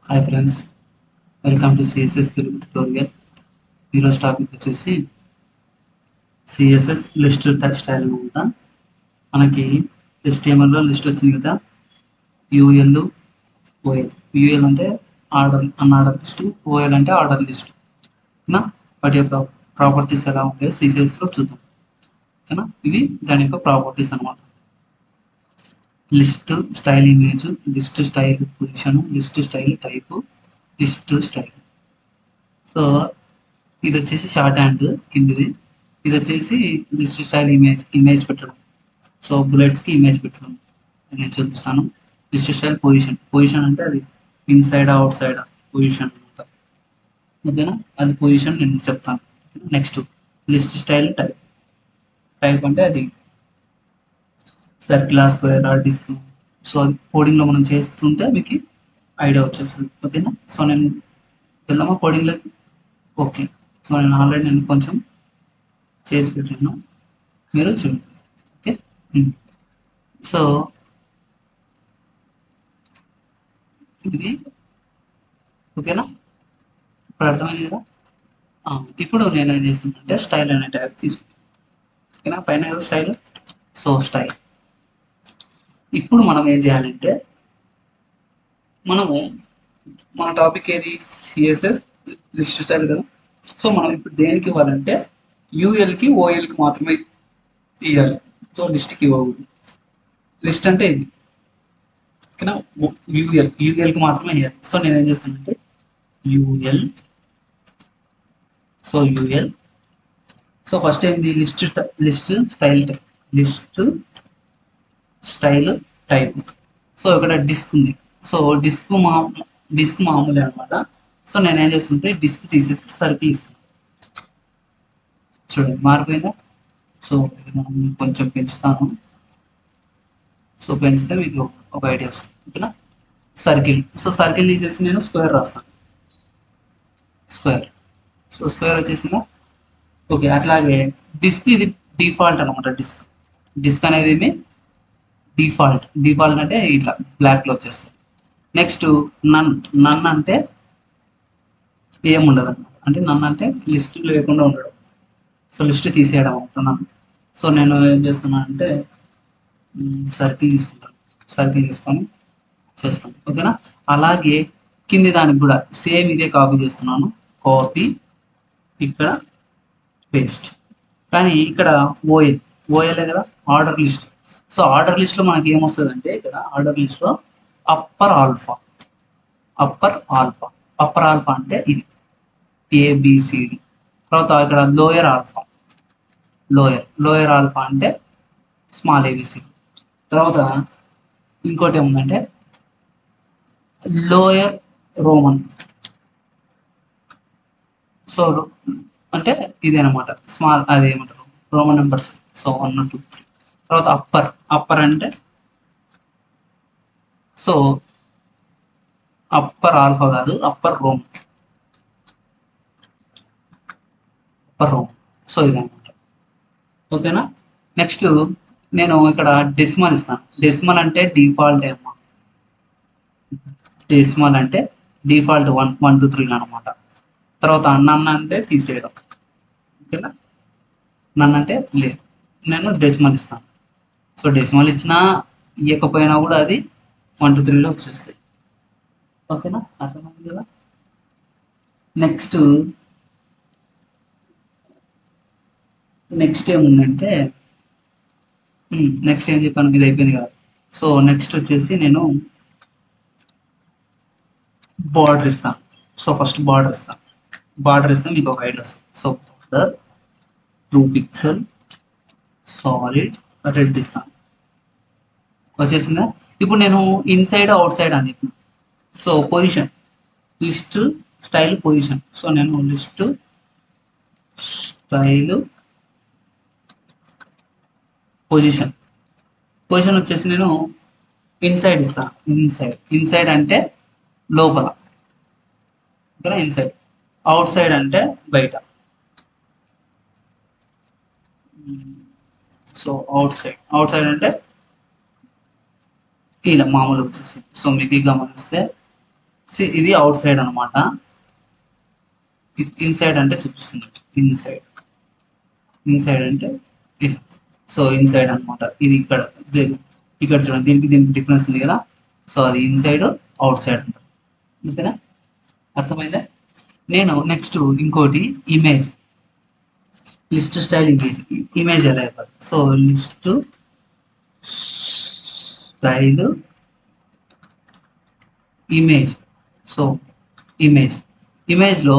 Hi friends, welcome to CSS Telugu tutorial. ఈరోజు topic వచ్చేసి CSS list style అనమాట. మనకి HTML లో లిస్ట్ వచ్చింది కదా, యూఎల్ ఓఎల్. యూఎల్ అంటే ఆర్డర్ అన్ఆర్డర్ లిస్ట్, ఓఎల్ అంటే ఆర్డర్ లిస్ట్. ఓకేనా? వాటి యొక్క ప్రాపర్టీస్ ఎలా ఉంటాయో సిఎస్ఎస్లో చూద్దాం. ఓకేనా? ఇవి దాని యొక్క ప్రాపర్టీస్ అనమాట. List style image, list style position, list style type, list style. So ఇది వచ్చేసి షార్ట్ హ్యాండ్ కిందిది. ఇది వచ్చేసి లిస్ట్ స్టైల్ ఇమేజ్ పెట్టడం. సో బుల్లెట్స్కి ఇమేజ్ పెట్టడం నేను చూపిస్తాను. లిస్ట్ స్టైల్ పొజిషన్ అంటే అది ఇన్సైడ్ అవుట్ సైడ్ పొజిషన్ అనమాట. ఓకేనా? అది పొజిషన్ నేను చెప్తాను. నెక్స్ట్ లిస్ట్ స్టైల్ టైప్ అంటే అది సర్కిల్, స్క్వేర్, డిస్క్. సో అది కోడింగ్లో మనం చేస్తుంటే మీకు ఐడియా వచ్చేస్తుంది. ఓకేనా? సో నేను వెళ్దామా కోడింగ్లోకి? ఓకే. సో నేను కొంచెం చేసి పెట్టాను, మీరు చూడండి. ఓకే. సో ఇది ఓకేనా? ఇప్పుడు అర్థమైంది కదా. ఇప్పుడు నేను ఏం చేస్తున్నానంటే స్టైల్ అనే ట్యాగ్ తీసుకుంటాను. ఓకేనా? పైన కదా స్టైల్. So style. ఇప్పుడు మనం ఏం చేయాలంటే, మనము మన టాపిక్ ఏది? సిఎస్ఎస్ లిస్ట్ స్టైల్ కదా. సో మనం ఇప్పుడు దేనికి ఇవ్వాలంటే యూఎల్కి ఓఎల్కి మాత్రమే ఇవ్వాలి. సో లిస్ట్కి ఇవ్వకూడదు. లిస్ట్ అంటే ఇది. ఓకేనా? యూఎల్కి మాత్రమే ఇవ్వాలి. సో నేను ఏం చేస్తానంటే UL. So UL. So first ఏంది? List style type. సో ఇక్కడ డిస్క్ ఉంది. సో డిస్క్ మామూలే అనమాట. సో నేను ఏం చేస్తుంటే డిస్క్ తీసేసి సర్కిల్ ఇస్తాను. చూడండి మారిపోయిందా? సో ఇది మనం కొంచెం పెంచుతాను. సో పెంచితే మీకు ఒక ఐడియా వస్తుంది. ఓకేనా? సర్కిల్. సో సర్కిల్ తీసేసి నేను స్క్వేర్ రాస్తాను. స్క్వేర్. సో స్క్వేర్ వచ్చేసిందా? ఓకే. అట్లాగే డిస్క్ ఇది డిఫాల్ట్ అనమాట. డిస్క్ అనేది ఏమి డిఫాల్ట్ అంటే ఇట్లా బ్లాక్లో వచ్చేస్తుంది. నెక్స్ట్ నన్ అంటే ఏముండదు అనమాట. అంటే నన్ అంటే లిస్ట్ లేకుండా ఉండడం. సో లిస్ట్ తీసేయడం అవుతున్నాను. సో నేను ఏం చేస్తున్నానంటే సర్కిల్ తీసుకుంటాను. సర్కిల్ తీసుకొని చేస్తాను. ఓకేనా? అలాగే కింది దానికి కూడా సేమ్ ఇదే కాపీ చేస్తున్నాను. కాపీ, ఇక్కడ పేస్ట్. కానీ ఇక్కడ ఓఎల్ఏ కదా ఆర్డర్ లిస్ట్. సో ఆర్డర్ లిస్ట్లో మనకి ఏమొస్తుంది అంటే, ఇక్కడ ఆర్డర్ లిస్ట్లో upper alpha. Upper alpha upper alpha అంటే ఇది ఏబిసిడి. తర్వాత ఇక్కడ లోయర్ ఆల్ఫా అంటే స్మాల్ ఏబిసిడి. తర్వాత ఇంకోటి ఏముందంటే లోయర్ రోమన్. సో అంటే ఇదేనమాట స్మాల్, అది ఏమంటారు, రోమన్ నెంబర్స్. సో 1 2 3. తర్వాత అప్పర్ అంటే సో అప్పర్ ఆల్ఫా కాదు, అప్పర్ రోమ్. సో ఇదనమాట. ఓకేనా? నెక్స్ట్ నేను ఇక్కడ డెసిమల్ ఇస్తాను. డెసిమల్ అంటే డిఫాల్ట్ అమ్మా. డెసిమల్ అంటే డిఫాల్ట్ 1 1 2 3 అనమాట. తర్వాత నన్ను అంటే తీసేయడం. ఓకేనా? నన్ను అంటే లేదు. నేను డెసిమల్ ఇస్తాను. సో డెసిమల్ ఇచ్చినా ఇవ్వకపోయినా కూడా అది 1 2 3లో వచ్చేస్తాయి. ఓకేనా? అర్థమైంది కదా. నెక్స్ట్ ఏముందంటే నెక్స్ట్ ఏం చెప్పాను, ఇది అయిపోయింది కదా. సో నెక్స్ట్ వచ్చేసి నేను బార్డర్ ఇస్తాను. సో ఫస్ట్ బార్డర్ ఇస్తే మీకు ఒక ఐడియా వస్తుంది. So border 2 pixel solid red ఇస్తాను. వచ్చేసిందా? ఇప్పుడు నేను ఇన్సైడ్ అవుట్ సైడ్ అని చెప్పిన. So position, list style position. So నేను లిస్ట్ స్టైల్ పొజిషన్ వచ్చేసి నేను ఇన్సైడ్ ఇస్తాను. ఇన్సైడ్ అంటే లోపల. ఇక్కడ ఇన్సైడ్. అవుట్ సైడ్ అంటే బయట. సో అవుట్ సైడ్ అంటే ఇలా మామూలుగా వచ్చేసి. సో మీకు గమనిస్తే ఇది అవుట్ సైడ్ అనమాట. ఇన్సైడ్ అంటే చూపిస్తుంది. ఇన్సైడ్ ఇన్సైడ్ అంటే ఇలా. సో ఇన్సైడ్ అనమాట. ఇది ఇక్కడ ఇక్కడ చూడండి, దీనికి డిఫరెన్స్ ఉంది కదా. సో అది ఇన్సైడ్ అవుట్ సైడ్ ఉంటుంది. ఓకేనా, అర్థమైందా? నేను నెక్స్ట్ ఇంకోటి image, list style image. Image ఎలా ఇవ్వాలి? So list style image. So ఇమేజ్లో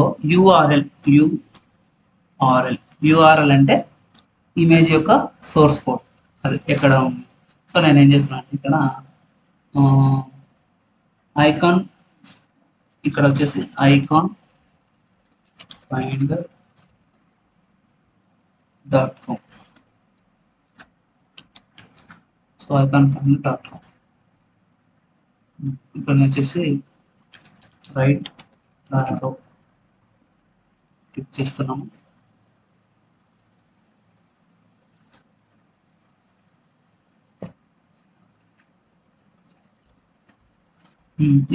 యూఆర్ఎల్ అంటే ఇమేజ్ యొక్క సోర్స్ కోడ్, అది ఎక్కడ ఉంది. సో నేను ఏం చేస్తున్నాను అంటే ఇక్కడ ఐకాన్, ఇక్కడ వచ్చేసి icon finder .com. So icon finder .com. ఇక్కడ వచ్చేసి రైట్ ఆరో క్లిక్ చేస్తున్నాము.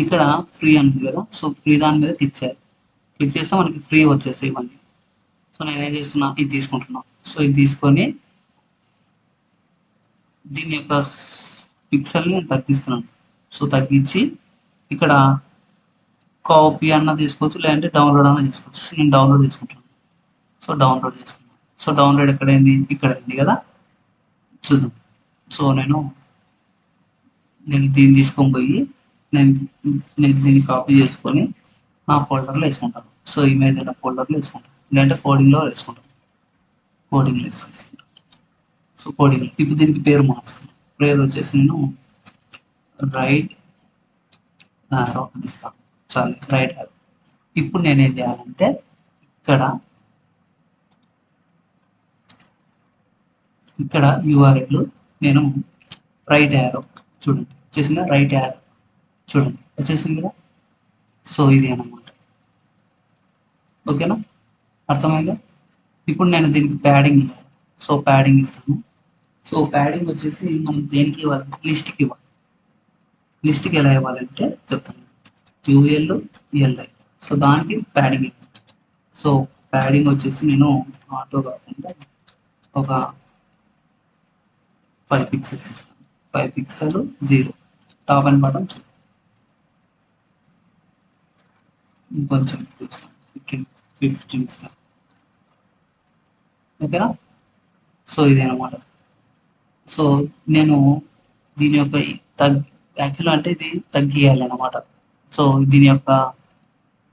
ఇక్కడ ఫ్రీ అని ఉంది కదా. సో ఫ్రీ దాని మీద క్లిక్ చేయాలి. క్లిక్ చేస్తే మనకి ఫ్రీ వచ్చేసి ఇవన్నీ. సో నేను ఏం చేస్తున్నా, ఇది తీసుకుంటున్నా. సో ఇది తీసుకొని దీని యొక్క పిక్సెల్ని నేను తగ్గిస్తున్నాను. సో తగ్గించి ఇక్కడ కాపీ అన్న తీసుకోవచ్చు, లేదంటే డౌన్లోడ్ అన్న చేసుకోవచ్చు. నేను డౌన్లోడ్ చేసుకుంటాను. సో డౌన్లోడ్ చేసుకున్నాను. సో డౌన్లోడ్ ఎక్కడైంది? ఇక్కడ అయింది కదా. చూద్దాం. సో నేను దీన్ని తీసుకొని పోయి నేను దీన్ని కాపీ చేసుకొని నా ఫోల్డర్లో వేసుకుంటాను. సో ఇమేజ్ అయిన ఫోల్డర్లో వేసుకుంటాను, లేదంటే కోడింగ్లో వేసుకుంటాను. కోడింగ్లో వేసుకుంటాను. సో కోడింగ్ ఇప్పుడు దీనికి పేరు మారుస్తాను. పేరు వచ్చేసి నేను రైట్ యారో అని ఇస్తాను. చాలు, రైట్ యారో. ఇప్పుడు నేను ఏం చేయాలంటే ఇక్కడ యూఆర్ఎల్ నేను రైట్ యారో, చూడండి వచ్చేసిందా? రైట్ యారో చూడండి వచ్చేసింది కదా. సో ఇది అనమాట. ఓకేనా, అర్థమైందా? ఇప్పుడు నేను దీనికి ప్యాడింగ్ ఇవ్వాలి. సో ప్యాడింగ్ ఇస్తాను. సో ప్యాడింగ్ వచ్చేసి మనం దేనికి ఇవ్వాలి? లిస్ట్కి ఇవ్వాలి. లిస్ట్కి ఎలా ఇవ్వాలంటే చెప్తాను. ULLI. సో దానికి ప్యాడింగ్ ఇవ్వాలి. సో ప్యాడింగ్ వచ్చేసి నేను ఆటో కాకుండా ఒక 5 పిక్సెల్స్ ఇస్తాను. 5 పిక్సెల్ 0, టాప్ అండ్ బాటమ్ 2. ఇంకొంచెం ఇస్తాను, 15 ఇస్తాను. ఓకేనా. సో ఇది అనమాట. సో నేను దీని యొక్క యాక్చువల్ అంటే ఇది తగ్గియాలి అనమాట. సో దీని యొక్క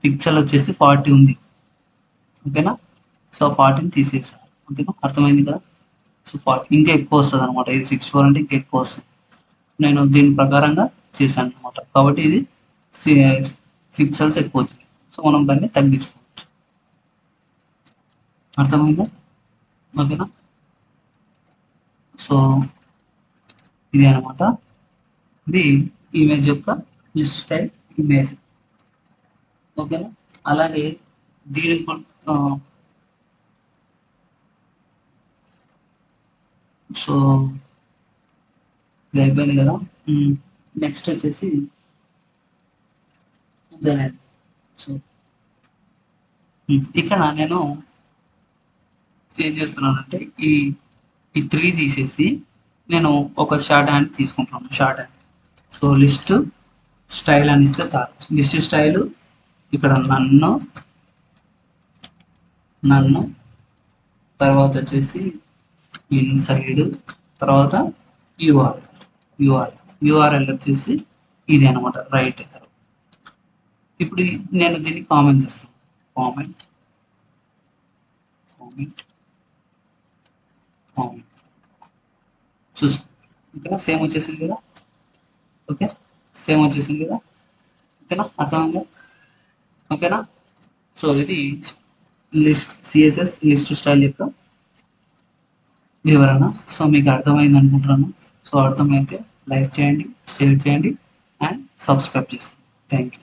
పిక్సెల్ వచ్చేసి 40 ఉంది. ఓకేనా. సో 40ని తీసేసాను. ఓకేనా, అర్థమైంది కదా. సో 40 ఇంకా ఎక్కువ వస్తుంది అనమాట. ఇది 64 అంటే ఇంకా ఎక్కువ వస్తుంది. నేను దీని ప్రకారంగా చేశాను అనమాట. కాబట్టి ఇది పిక్సెల్స్ ఎక్కువ వచ్చింది. సో మనం దాన్ని తగ్గించుకోవచ్చు. అర్థమైందా? ఓకేనా. సో ఇది అనమాట. ఇది ఇమేజ్ యొక్క లిస్ట్ స్టైల్ ఇమేజ్. ఓకేనా. అలాగే దీనికి సో ఇది అయిపోయింది కదా. నెక్స్ట్ వచ్చేసి సో ఇక్కడ నేను ఏం చేస్తున్నానంటే ఈ 3 తీసేసి నేను ఒక షార్ట్ హ్యాండ్ తీసుకుంటున్నాను. Short hand. So list style అని ఇస్తే చాలు. లిస్ట్ స్టైల్ ఇక్కడ నన్ను తర్వాత వచ్చేసి ఇన్సైడ్, తర్వాత యూఆర్ఎల్ వచ్చేసి ఇది అనమాట, రైట్ యారో. ఇప్పుడు నేను దీన్ని కామెంట్ చేస్తాను. కామెంట్ చూసుకో, ఇక్కడ సేమ్ వచ్చేసింది కదా. ఓకే, సేమ్ వచ్చేసింది కదా. ఓకేనా, అర్థమైందా? ఓకేనా. సో ఇది CSS లిస్ట్ స్టైల్ యొక్క వివరణ. సో మీకు అర్థమైంది అనుకుంటున్నాను. సో అర్థమైతే లైక్ చేయండి, షేర్ చేయండి అండ్ సబ్స్క్రైబ్ చేసుకోండి. Thank you.